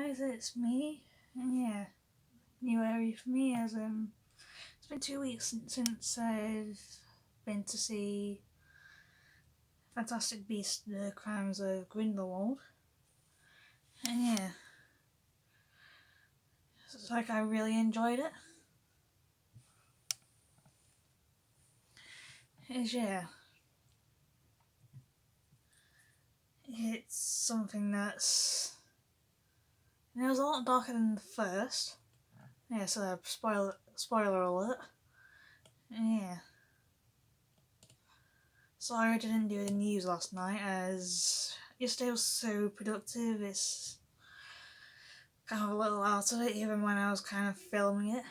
guys, it's me, and yeah, new area for me as it's been 2 weeks since I've been to see Fantastic Beasts: The Crimes of Grindlwald, and yeah, it's like I really enjoyed it. It's something that's it was a lot darker than the first. Yeah, so spoiler alert. Yeah. Sorry I didn't do the news last night as yesterday was so productive. It's kind of a little out of it even when I was kind of filming it,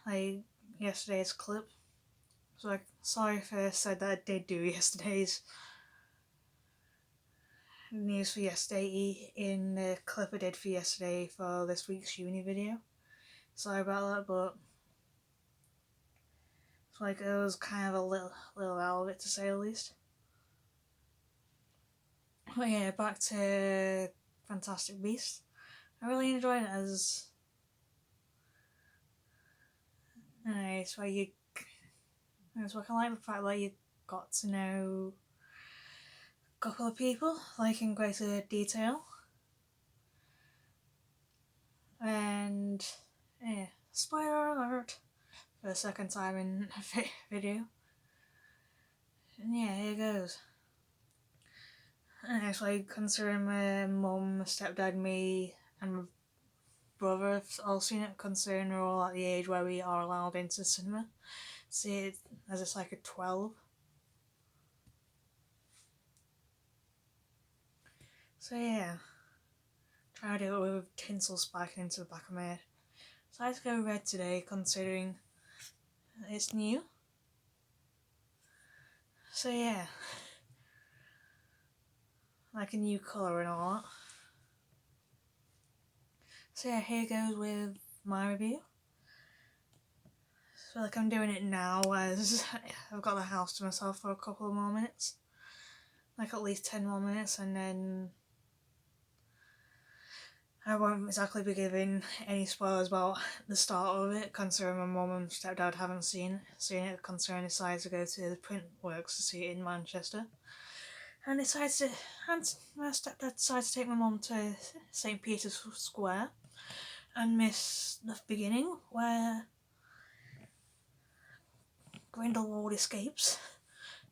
like yesterday's clip. So sorry if I said that I did do yesterday's news for yesterday in the clip I did for yesterday for this week's uni video. Sorry about that, but it's like it was kind of a little out of it to say the least. But yeah, back to Fantastic Beasts. I really enjoyed it as it's where it's what I like the fact that you got to know a couple of people like in greater detail. And yeah, spoiler alert for the second time in a video. And yeah, here goes. And actually, considering my mum, stepdad, me, and my brother have all seen it, considering we're all at the age where we are allowed into cinema. See it as it's like a 12. So yeah, try to do it with tinsel spiking into the back of my head. So I had to go red today, considering it's new. So yeah, like a new colour and all that. So yeah, here goes with my review. I feel like I'm doing it now as I've got the house to myself for a couple of more minutes. Like at least 10 more minutes, and then I won't exactly be giving any spoilers about the start of it, considering my mum and stepdad haven't seen it, considering they decided to go to the print works to see it in Manchester. And my stepdad decided to take my mum to St. Peter's Square and miss the beginning where Grindlwald escapes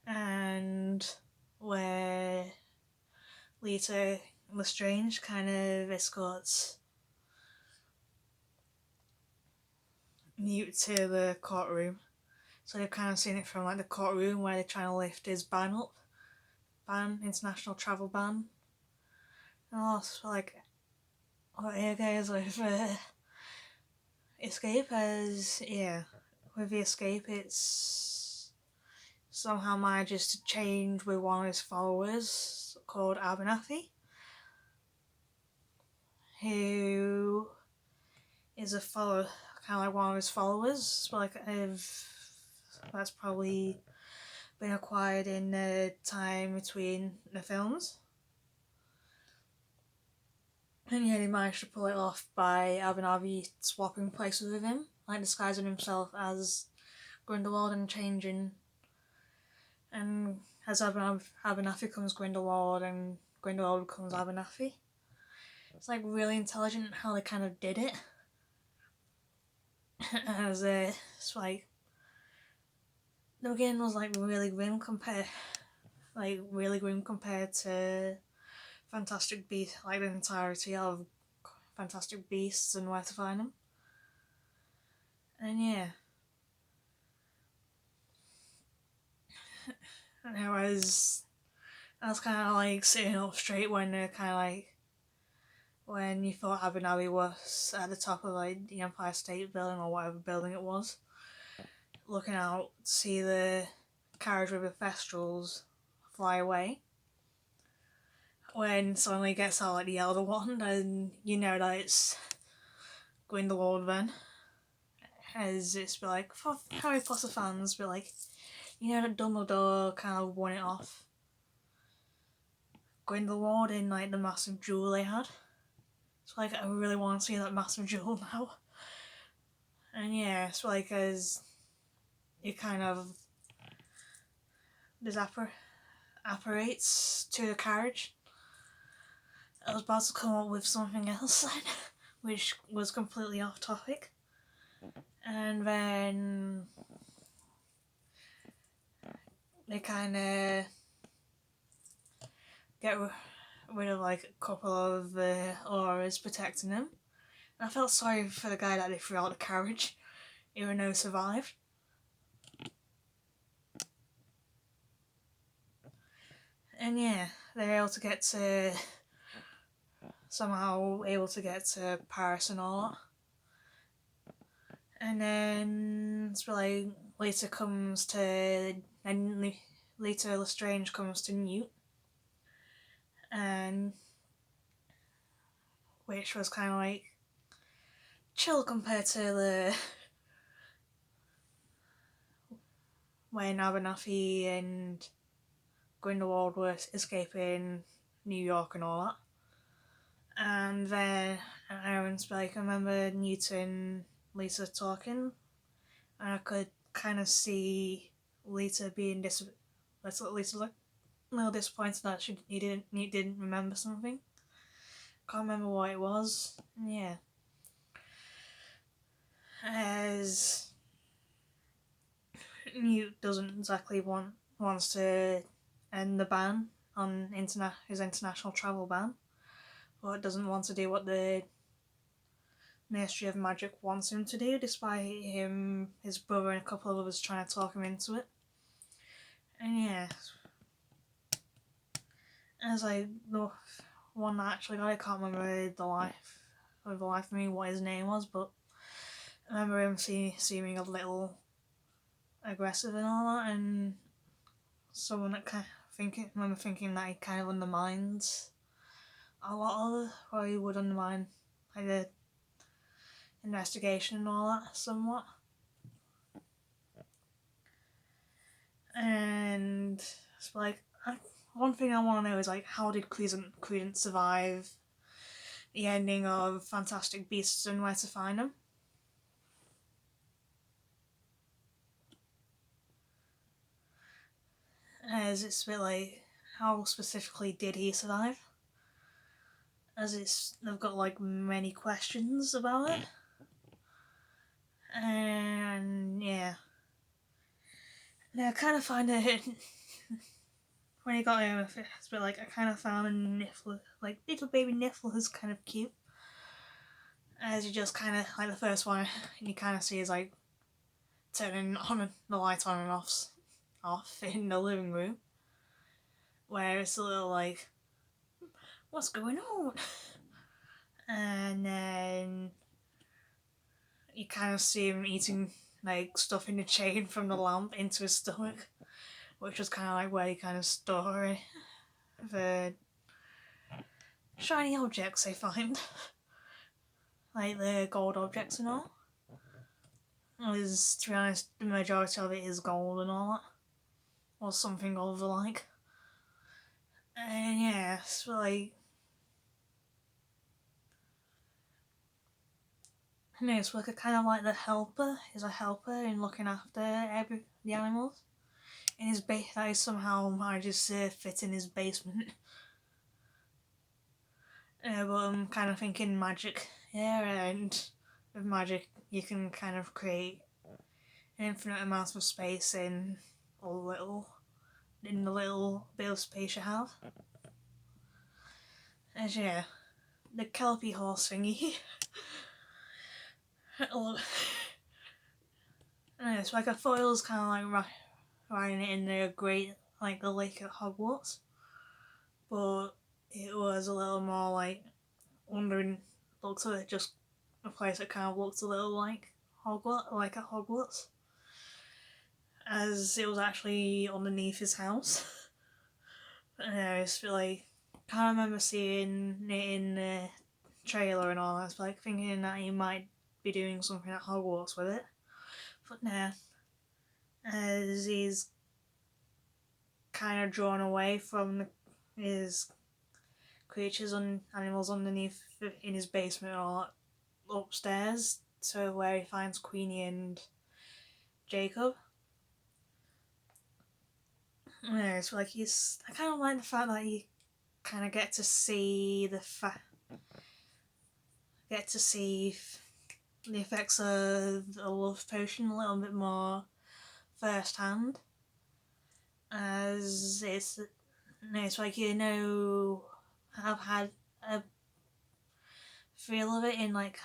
and where Lita Lestrange kind of escorts Newt to the courtroom. So they've kind of seen it from like the courtroom where they're trying to lift his international travel ban. And also like, here goes with escape as, yeah, with the escape it's somehow manages to change with one of his followers called Abernathy, who is a follower, kind of like one of his followers, but like that's probably been acquired in the time between the films. And yeah, he managed to pull it off by Abernathy swapping places with him, like disguising himself as Grindlwald and changing. And as Abernathy becomes Grindlwald and Grindlwald becomes Abernathy. It's like really intelligent how they kind of did it. As it's like the beginning was like really grim compared to Fantastic Beasts, like the entirety of Fantastic Beasts and Where to Find Them. And yeah, and I was kind of like sitting up straight when they're kind of like when you thought Abernathy was at the top of like the Empire State Building or whatever building it was, looking out to see the carriage with the Thestrals fly away. When suddenly gets out like the Elder Wand, and you know that it's Grindelwald then. As it's like, for Harry Potter fans, but like, you know that Dumbledore kind of won it off Grindelwald in like the massive duel they had. It's like I really want to see that massive jewel now. And yeah, it's like as it kind of apparates to the carriage. I was about to come up with something else then, which was completely off topic. And then they kind of get rid of like a couple of auras protecting him. And I felt sorry for the guy that they threw out the carriage, even though he survived. And yeah, they're able to get to somehow able to get to Paris and all that. And then it's like later comes to later Lestrange comes to Newt, and which was kind of like chill compared to the when Abernathy and Grindlwald were escaping New York and all that. And then Aaron's like, I remember Newt and Lisa talking, and I could kind of see Lisa being Lisa like a little disappointed that Newt didn't remember something. Can't remember what it was. Yeah. As Newt doesn't exactly wants to end the ban on his international travel ban, but doesn't want to do what the Ministry of Magic wants him to do, despite his brother and a couple of others trying to talk him into it. And yeah, as the one that actually got it, I can't remember the life of me what his name was, but I remember him seeming a little aggressive and all that, and someone that remember thinking that he kind of undermines a lot of what he would undermine like the investigation and all that somewhat. And it's like one thing I want to know is like, how did Credence survive the ending of Fantastic Beasts and Where to Find Them? As it's a bit like, how specifically did he survive? As they've got like many questions about it. And yeah. I kind of find it when he got him, it's a bit like I kind of found Niffler, like little baby Niffler, is kind of cute. As you just kind of like the first one, you kind of see is like turning on the light on and off in the living room, where it's a little like, what's going on? And then you kind of see him eating like stuff in the chain from the lamp into his stomach, which was kind of like where you kind of store the shiny objects they find, like the gold objects and all. To be honest, the majority of it is gold and all that, or something of the like. And yeah, it's like, it's like a kind of like the helper is a helper in looking after the animals. In his that is somehow manages to fit in his basement. But I'm kind of thinking magic here, and with magic you can kind of create an infinite amount of space in the little bit of space you have. As yeah, the Kelpie horse thingy. It's like I thought it was kind of like riding it in the the lake at Hogwarts, but it was a little more like wondering, looks like just a place that kind of looks a little like Hogwarts, like at Hogwarts, as it was actually underneath his house. It's like, can't remember seeing it in the trailer and all that. It's like thinking that he might be doing something at Hogwarts with it, but nah. As he's kind of drawn away from his creatures and animals underneath in his basement or upstairs to where he finds Queenie and Jacob. Yeah, it's like I kind of like the fact that you kind of get to see the effects of the love potion a little bit more firsthand, as it's like I've had a feel of it in like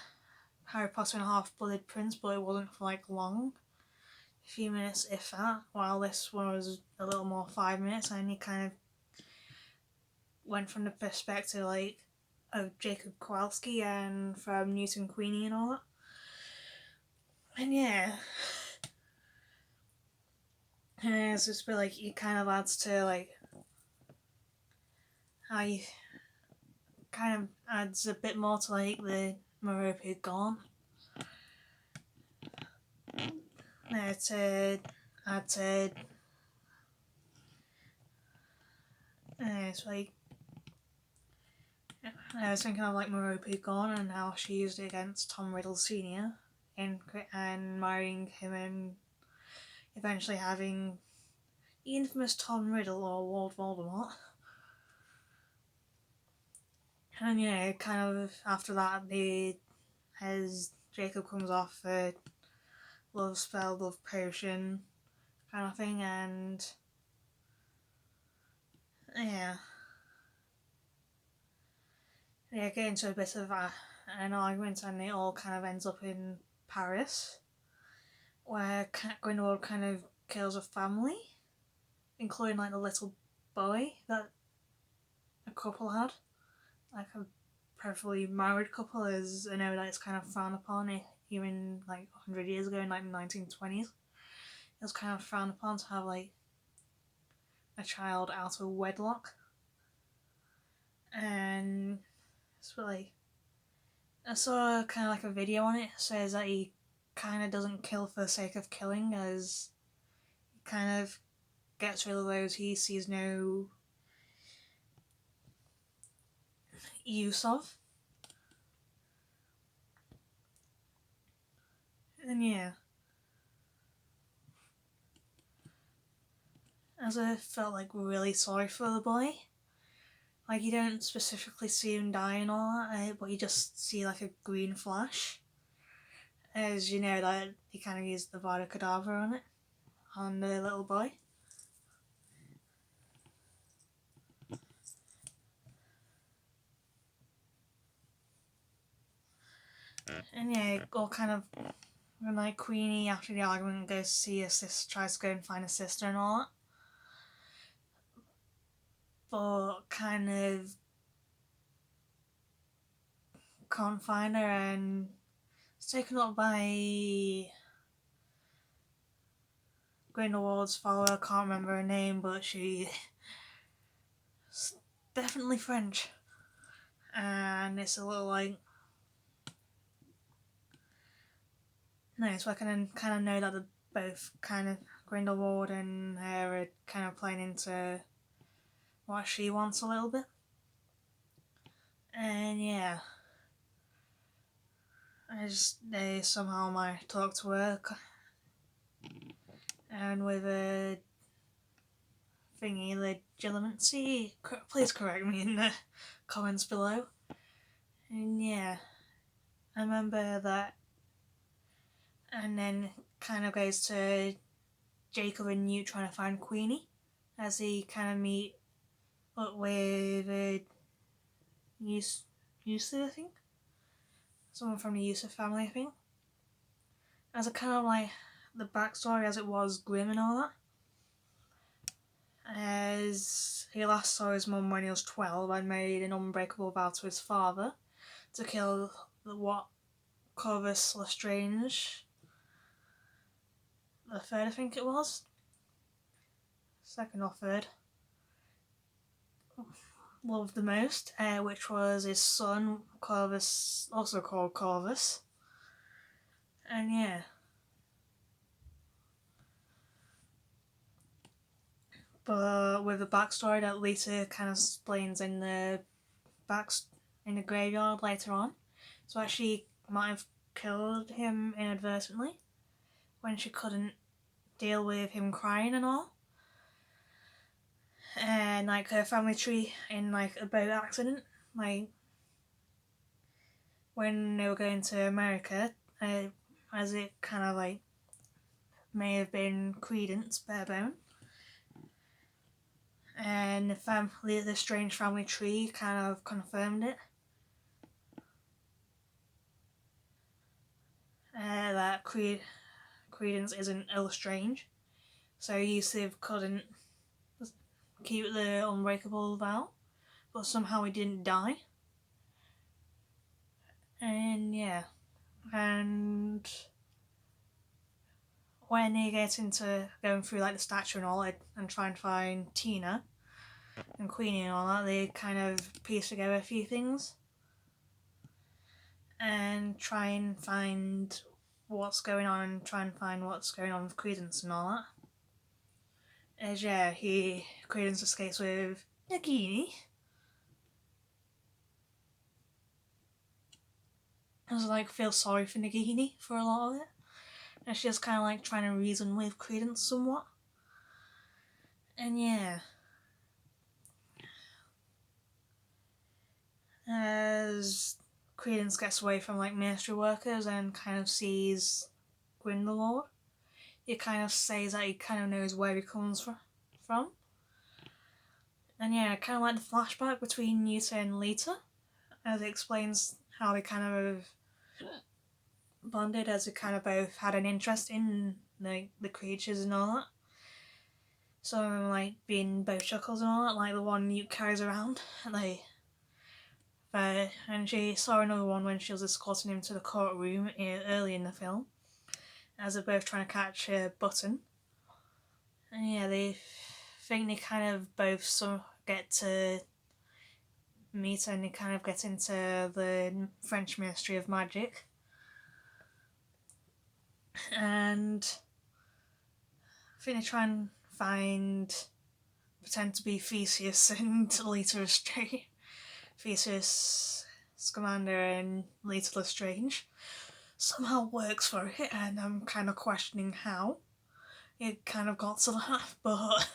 Harry Potter and Half-Blood Prince, but it wasn't for like long, a few minutes if that, while this one was a little more 5 minutes, and you kind of went from the perspective like of Jacob Kowalski and from Newt and Queenie and all that. And yeah, it's just like it kind of adds to like how you kind of adds a bit more to like the Merope Gaunt. To add to it's like I was thinking of like Merope Gaunt and how she used it against Tom Riddle Sr. and marrying him and eventually having the infamous Tom Riddle or Lord Voldemort. And yeah, kind of after that, as Jacob comes off a love spell, love potion kind of thing, and yeah, get into a bit of an argument, and it all kind of ends up in Paris, where Grindlwald kind of kills a family, including like the little boy that a couple had, like a preferably married couple, as I know that it's kind of frowned upon even like 100 years ago in like the 1920s. It was kind of frowned upon to have like a child out of wedlock, and it's like I saw kind of like a video on it. It says that he kind of doesn't kill for the sake of killing, as he kind of gets rid of those he sees no use of. And yeah, as I felt like really sorry for the boy. Like you don't specifically see him die and all that, but you just see like a green flash, as you know that he kind of used the Vada Kedavra on the little boy. And yeah, it all kind of when like Queenie after the argument goes to see her sister, tries to go and find her sister and all that, but kind of can't find her, and it's taken up by Grindlwald's follower. I can't remember her name, but she's definitely French, and it's a little like no, so I can kind of know that they're both kind of Grindlwald and her are kind of playing into what she wants a little bit. And yeah, they somehow might talk to her, and with a thingy legitimacy, please correct me in the comments below. And yeah, I remember that, and then kind of goes to Jacob and Newt trying to find Queenie, as he kind of meet up with Yusuf, I think. Someone from the Yusuf family, I think. As a kind of like the backstory as it was grim and all that. As he last saw his mum when he was 12 and made an unbreakable vow to his father to kill what Corvus Lestrange, the third I think it was, second or third, loved the most, which was his son Corvus, also called Corvus. And yeah, but with the backstory that Lisa kind of explains in the back in the graveyard later on. So she might have killed him inadvertently when she couldn't deal with him crying and all. And like her family tree in like a boat accident, like when they were going to America, as it kind of like may have been Credence Barebone. And the strange family tree kind of confirmed it. That Credence isn't Lestrange, so Yusuf couldn't keep the unbreakable vow, but somehow he didn't die. And yeah, and when he gets into going through like the statue and all, and trying to find Tina and Queenie and all that, they kind of piece together a few things and try and find what's going on, with Credence and all that. As yeah, Credence escapes with Nagini. I was like, feel sorry for Nagini for a lot of it. And she's kind of like trying to reason with Credence somewhat. And yeah. As Credence gets away from like ministry workers and kind of sees Grindlwald, he kind of says that he kind of knows where he comes from. And yeah, kind of like the flashback between Yuta and Lita, as it explains how they kind of bonded, as they kind of both had an interest in the creatures and all that. Some of them like being boat chuckles and all that, like the one Newt carries around. And she saw another one when she was escorting him to the courtroom early in the film, as they're both trying to catch a button. And yeah, they think they kind of both get to meet, and they kind of get into the French Ministry of Magic. And I think they try and pretend to be Theseus and Lita Lestrange. Theseus, Scamander, and Lita Lestrange somehow works for it, and I'm kind of questioning how it kind of got to that. But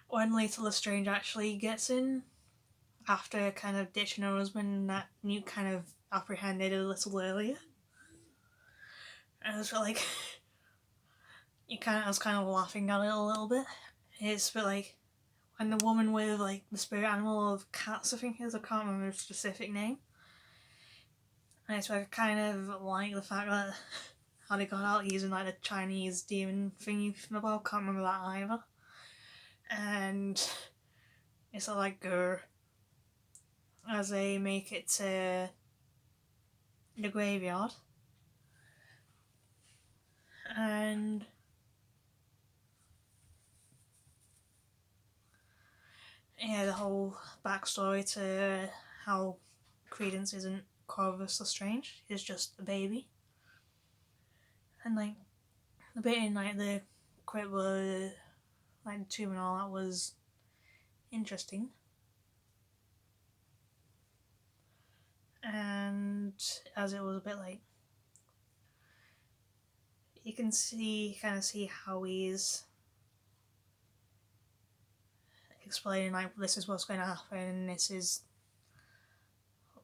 when Lita Lestrange actually gets in, after kind of ditching her husband, that Newt kind of apprehended a little earlier, and I was like, I was kind of laughing at it a little bit. It's a bit like when the woman with like the spirit animal of cats, I think is, I can't remember the specific name. And it's like I kind of like the fact that how they got out using like the Chinese demon thingy from above, can't remember that either. And it's like as they make it to the graveyard. And yeah, the whole backstory to how Credence isn't Corvus Lestrange, he's just a baby. And like the bit in like the crypt where like the tomb and all that was interesting. And as it was a bit like, you can kind of see how he's explaining like, this is what's going to happen, this is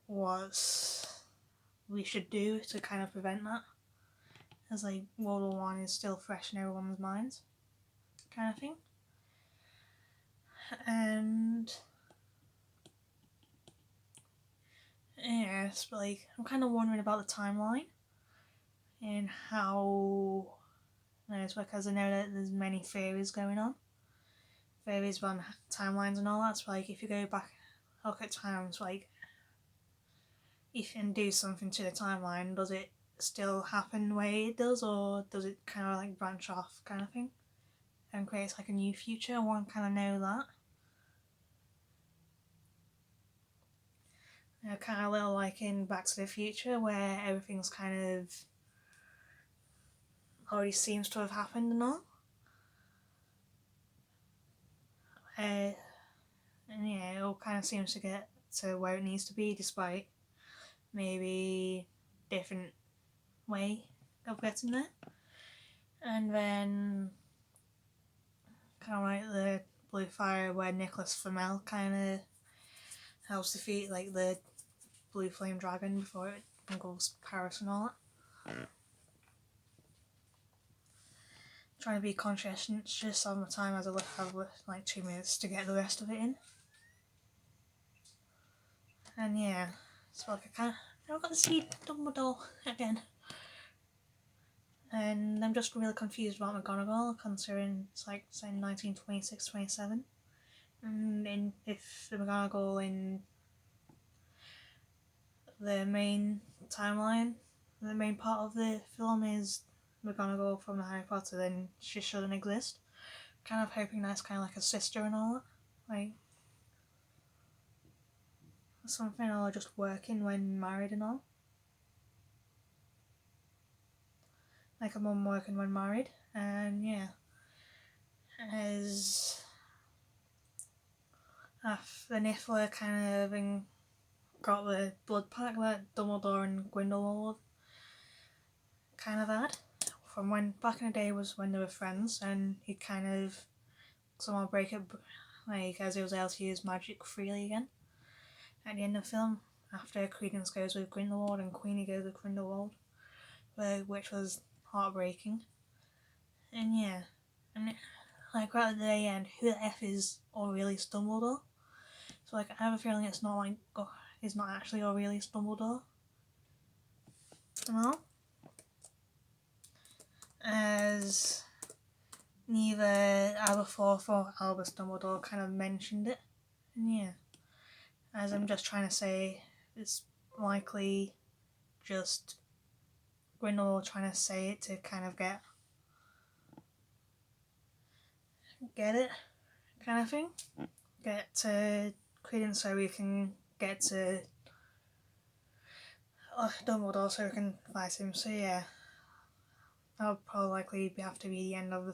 what we should do to kind of prevent that, as like World War I is still fresh in everyone's minds, kind of thing. And yes, but like I'm kind of wondering about the timeline and how, it's because I know that there's many theories going on, theories about timelines and all that. So like if you go back, look at times, like if you can do something to the timeline, does it still happen the way it does, or does it kind of like branch off, kind of thing, and creates like a new future? One kind of know that. Kind of a little like in Back to the Future, where everything's kind of already seems to have happened and all. And yeah, it all kind of seems to get to where it needs to be, despite maybe different way of getting there. And then kind of like the blue fire where Nicholas Flamel kind of helps defeat like the blue flame dragon before it engulfs Paris and all that. Trying to be conscientious of my time as I have like 2 minutes to get the rest of it in. And yeah, it's like I got to see Dumbledore again. And I'm just really confused about McGonagall, considering it's like saying 1926-27. And if the McGonagall in the main timeline, the main part of the film is McGonagall from the Harry Potter, then she shouldn't exist. Kind of hoping that's kind of like a sister and all that. Like, something, or just working when married and all. Like a mum working when married. And yeah. As after Niffler kind of got the blood pact that Dumbledore and Grindlwald kind of had. From when back in the day was when they were friends, and he'd kind of somehow break it, like as he was able to use magic freely again. At the end of the film, after Credence goes with Grindelwald and Queenie goes with Grindelwald, which was heartbreaking. And yeah, and like right at the end, who the F is Aurelius Dumbledore? So like I have a feeling it's not like it's not actually Aurelius Dumbledore. No. As neither Aberforth or Albus Dumbledore kind of mentioned it. And yeah, as I'm just trying to say, it's likely just Grindelwald trying to say it to kind of get it kind of thing. Get to Credence so we can get to Dumbledore so we can fight him. So yeah, that'll probably likely have to be the end of the